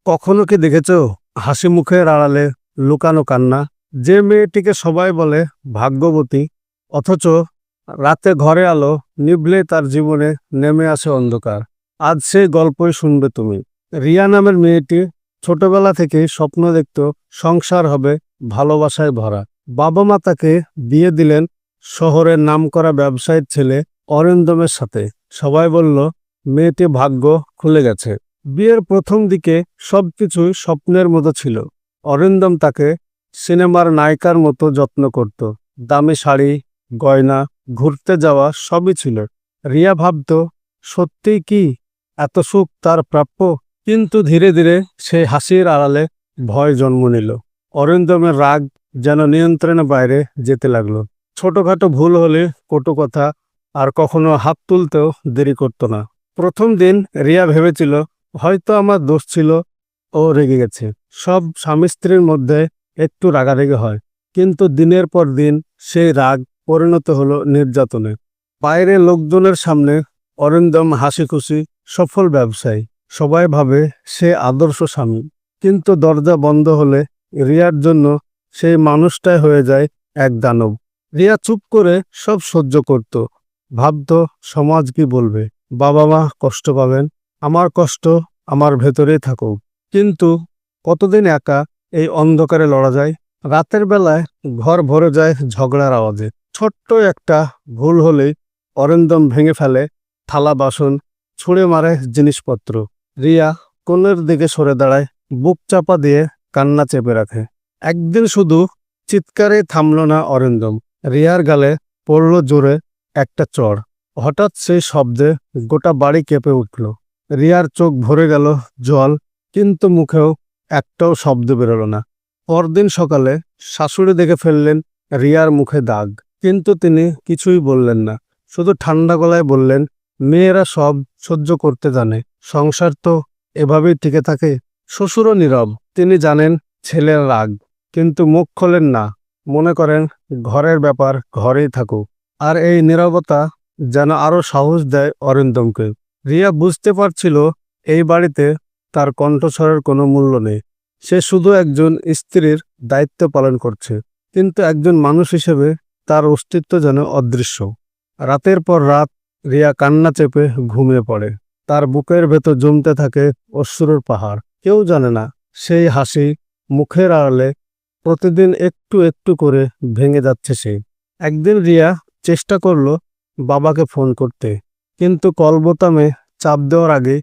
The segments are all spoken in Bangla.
কখনো কি দেখেছো হাসি মুখের আড়ালে লুকানো কান্না? যে মেয়েটিকে সবাই বলে ভাগ্যবতী, অথচ রাতে ঘরে আলো নিভলে তার জীবনে নেমে আসে অন্ধকার। আজ সেই গল্পই শুনবে তুমি। রিয়া নামের মেয়েটি ছোটবেলা থেকে স্বপ্ন দেখত সংসার হবে ভালোবাসায় ভরা। বাবা মা তাকে বিয়ে দিলেন শহরের নামকরা ব্যবসায়ীর ছেলে অরিন্দমের সাথে। সবাই বলল মেয়েটি ভাগ্য খুলে গেছে। বিয়ের প্রথম দিকে সবকিছুই স্বপ্নের মতো ছিল। অরিন্দম তাকে সিনেমার নায়িকার মতো যত্ন করত। দামি শাড়ি, গয়না, ঘুরতে যাওয়া সবই ছিল। রিয়া ভাবত, সত্যিই কি এত সুখ তার প্রাপ্য? কিন্তু ধীরে ধীরে সেই হাসির আড়ালে ভয় জন্ম নিল। অরিন্দমের রাগ যেন নিয়ন্ত্রণের বাইরে যেতে লাগলো। ছোটখাটো ভুল হলে কটু কথা, আর কখনো হাত তুলতেও দেরি করত না। প্রথম দিন রিয়া ভেবেছিল হয়তো আমার দোষ ছিল, ও রেগে গেছে। সব স্বামী স্ত্রীর মধ্যে একটু রাগারেগি হয়, কিন্তু দিনের পর দিন সেই রাগ পরিণত হলো নির্যাতনে। বাইরে লোকজনের সামনে অরিন্দম হাসি খুশি সফল ব্যবসায়ী, সবাই ভাবে সে আদর্শ স্বামী। কিন্তু দরজা বন্ধ হলে রিয়ার জন্য সেই মানুষটাই হয়ে যায় এক দানব। রিয়া চুপ করে সব সহ্য করত, ভাবত সমাজ কি বলবে, বাবা মা কষ্ট পাবেন, আমার কষ্ট আমার ভেতরেই থাকুক। কিন্তু কতদিন একা এই অন্ধকারে লড়া যায়? রাতের বেলায় ঘর ভরে যায় ঝগড়ার আওয়াজে। ছোট্ট একটা ভুল হলেই অরিন্দম ভেঙে ফেলে থালা বাসন, ছুঁড়ে মারে জিনিসপত্র। রিয়া কোণের দিকে সরে দাঁড়ায়, বুক চাপা দিয়ে কান্না চেপে রাখে। একদিন শুধু চিৎকারে থামল না অরিন্দম, রিয়ার গালে পড়ল জোরে একটা চড়। হঠাৎ সেই শব্দে গোটা বাড়ি কেঁপে উঠল। রিয়ার চোখ ভরে গেল জল, কিন্তু মুখেও একটাও শব্দ বেরোল না। পরদিন সকালে শাশুড়ি দেখে ফেললেন রিয়ার মুখে দাগ, কিন্তু তিনি কিছুই বললেন না। শুধু ঠান্ডা গলায় বললেন, মেয়েরা সব সহ্য করতে জানে, সংসার তো এভাবেই টিকে থাকে। শ্বশুরও নীরব, তিনি জানেন ছেলের রাগ, কিন্তু মুখ খোলেন না। মনে করেন ঘরের ব্যাপার ঘরেই থাকুক। আর এই নীরবতা যেন আরো সাহস দেয় অরিন্দমকে। রিয়া বুঝতে পারছিল এই বাড়িতে তার কণ্ঠস্বরের কোনো মূল্য নেই। সে শুধু একজন স্ত্রীর দায়িত্ব পালন করছে, কিন্তু একজন মানুষ হিসেবে তার অস্তিত্ব যেন অদৃশ্য। রাতের পর রাত রিয়া কান্না চেপে ঘুমিয়ে পড়ে। তার বুকের ভেতর জমতে থাকে অশ্রুর পাহাড়। কেউ জানে না সেই হাসি মুখের আড়ালে প্রতিদিন একটু একটু করে ভেঙে যাচ্ছে সে। একদিন রিয়া চেষ্টা করল বাবাকে ফোন করতে, কিন্তু কল বোতামে চাপ দেওয়ার আগে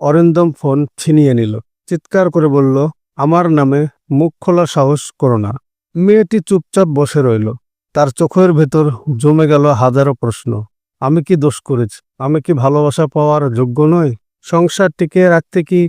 অরিন্দম ফোন ছিনিয়ে নিল। চিৎকার করে বলল, আমার নামে মুখ খোলার সাহস করো না। মেয়েটি চুপচাপ বসে রইল। তার চোখের ভেতর জমে গেল হাজারো প্রশ্ন। আমি কি দোষ করেছি? আমি কি ভালোবাসা পাওয়ার যোগ্য নই? সংসার টিকিয়ে রাখতে কি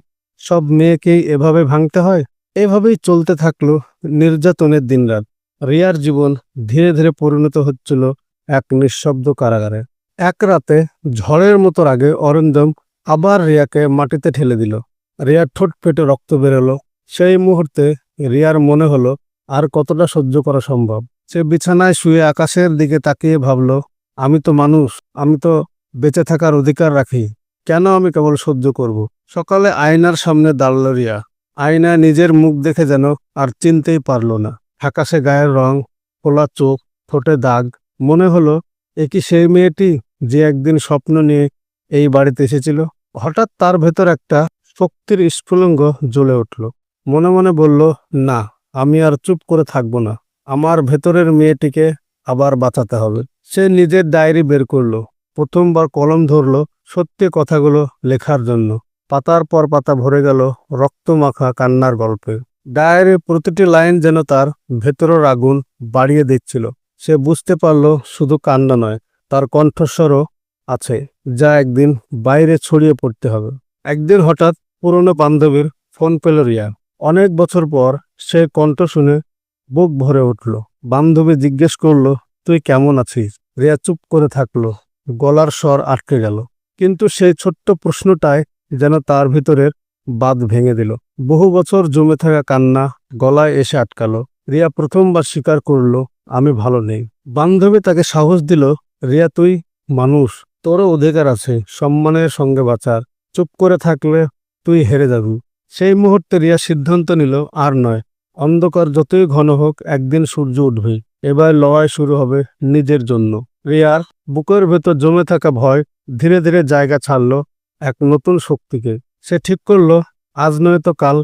সব মেয়েকেই এভাবে ভাঙতে হয়? এভাবেই চলতে থাকলো নির্যাতনের দিনরাত। রিয়ার জীবন ধীরে ধীরে পরিণত হচ্ছিল এক নিঃশব্দ কারাগারে। এক রাতে ঝড়ের মতো আগে অরিন্দম আবার রিয়াকে মাটিতে ঠেলে দিল। রিয়ার ঠোঁট ফেটে রক্ত বেরোলো। সেই মুহূর্তে রিয়ার মনে হলো আর কতটা সহ্য করা সম্ভব। সে বিছানায় শুয়ে আকাশের দিকে তাকিয়ে ভাবল, আমি তো মানুষ, আমি তো বেঁচে থাকার অধিকার রাখি, কেন আমি কেবল সহ্য করব? সকালে আয়নার সামনে দাঁড়াল রিয়া। আয়নায় নিজের মুখ দেখে যেন আর চিনতেই পারল না। ফ্যাকাশে গায়ের রং, খোলা চোখ, ঠোঁটে দাগ। মনে হলো এ কি সেই মেয়েটি যে একদিন স্বপ্ন নিয়ে এই বাড়িতে এসেছিল? হঠাৎ তার ভেতর একটা শক্তির স্ফুলিঙ্গ জ্বলে উঠল। মনে মনে বলল, না, আমি আর চুপ করে থাকবো না। আমার ভেতরের মেয়েটিকে আবার বাঁচাতে হবে। সে নিজের ডায়েরি বের করলো, প্রথমবার কলম ধরল সত্যি কথাগুলো লেখার জন্য। পাতার পর পাতা ভরে গেল রক্তমাখা কান্নার গল্পে। ডায়েরির প্রতিটি লাইন যেন তার ভেতরের আগুন বাড়িয়ে দিচ্ছিল। সে বুঝতে পারল শুধু কান্না নয়, তার কণ্ঠস্বরও আছে, যা একদিন বাইরে ছড়িয়ে পড়তে হবে। একদিন হঠাৎ পুরনো বান্ধবীর ফোন পেল রিয়া। অনেক বছর পর সে কণ্ঠ শুনে বুক ভরে উঠল। বান্ধবী জিজ্ঞেস করল, তুই কেমন আছিস? রিয়া চুপ করে থাকলো, গলার স্বর আটকে গেল। কিন্তু সেই ছোট্ট প্রশ্নটাই যেন তার ভিতরের বাঁধ ভেঙে দিল। বহু বছর জমে থাকা কান্না গলায় এসে আটকালো। রিয়া প্রথমবার স্বীকার করল, আমি ভালো নেই। বান্ধবী তাকে সাহস দিল, রিয়া তুই মানুষ, তোরও অধিকার আছে সম্মানের সঙ্গে বাঁচার। চুপ করে থাকলে তুই হেরে যাবি। সেই মুহূর্তে রিয়া সিদ্ধান্ত নিল আর নয়, অন্ধকার যতই ঘন হোক একদিন সূর্য উঠবেই। এবার লড়াই শুরু হবে নিজের জন্য। রিয়ার বুকের ভেতর জমে থাকা ভয় ধীরে ধীরে জায়গা ছাড়ল এক নতুন শক্তিকে। সে ঠিক করল আজ নয়তো কাল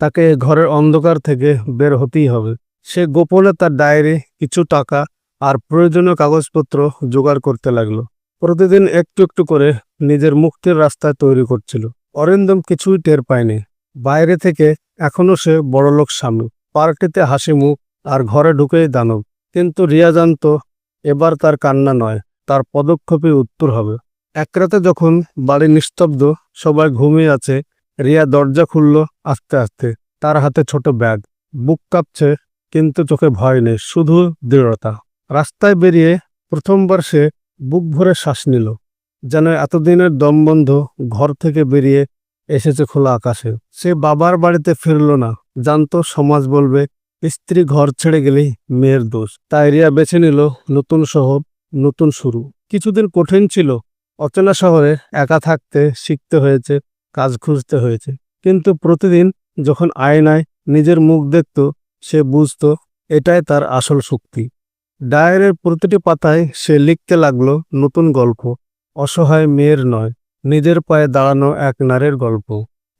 তাকে এ ঘরের অন্ধকার থেকে বের হতেই হবে। সে গোপনে তার ডায়েরি, কিছু টাকা আর প্রয়োজনীয় কাগজপত্র জোগাড় করতে লাগলো। প্রতিদিন একটু একটু করে নিজের মুক্তির রাস্তা তৈরি করছিল। অরিন্দম কিছুই টের পায়নি। বাইরে থেকে এখনো সে বড়লোক স্বামী, পার্টিতে হাসি মুখ, আর ঘরে ঢুকেই দানব। কিন্তু রিয়া জানত এবার তার কান্না নয়, তার পদক্ষেপে উত্তর হবে। এক রাতে যখন বাড়ি নিস্তব্ধ, সবাই ঘুমিয়ে আছে, রিয়া দরজা খুলল আস্তে আস্তে। তার হাতে ছোট ব্যাগ, বুক কাঁপছে কিন্তু চোখে ভয় নেই, শুধু দৃঢ়তা। রাস্তায় বেরিয়ে প্রথমবার সে বুক ভরে শ্বাস নিল, যেন এতদিনের দমবন্ধ ঘর থেকে বেরিয়ে এসেছে খোলা আকাশে। সে বাবার বাড়িতে ফিরল না, জানতো সমাজ বলবে স্ত্রী ঘর ছেড়ে গেলেই মেয়ের দোষ। তাই রিয়া বেছে নিল নতুন শহর, নতুন শুরু। কিছুদিন কঠিন ছিল, অচেনা শহরে একা থাকতে শিখতে হয়েছে, কাজ খুঁজতে হয়েছে। কিন্তু প্রতিদিন যখন আয়নায় নিজের মুখ দেখত, সে বুঝত এটাই তার আসল শক্তি। ডায়েরির প্রতিটি পাতায় সে লিখতে লাগলো নতুন গল্প, অসহায় মেয়ের নয়, নিজের পায়ে দাঁড়ানো এক নারীর গল্প।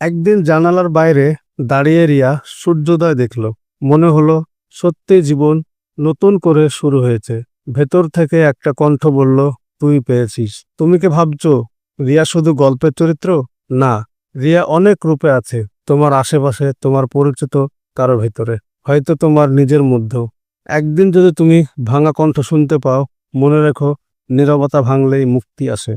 একদিন জানালার বাইরে দাঁড়িয়ে রিয়া সূর্যোদয় দেখল। মনে হলো সত্যি জীবন নতুন করে শুরু হয়েছে। ভেতর থেকে একটা কণ্ঠ বলল, তুই পেয়েছিস। তুমি কি ভাবছো রিয়া শুধু গল্পের চরিত্র? না, রিয়া অনেক রূপে আছে, তোমার আশেপাশে, তোমার পরিচিত কারো ভেতরে, হয়তো তোমার নিজের মধ্যেও। একদিন যদি তুমি ভাঙা কণ্ঠ শুনতে পাও, মনে রেখো নীরবতা ভাঙলেই মুক্তি আসে।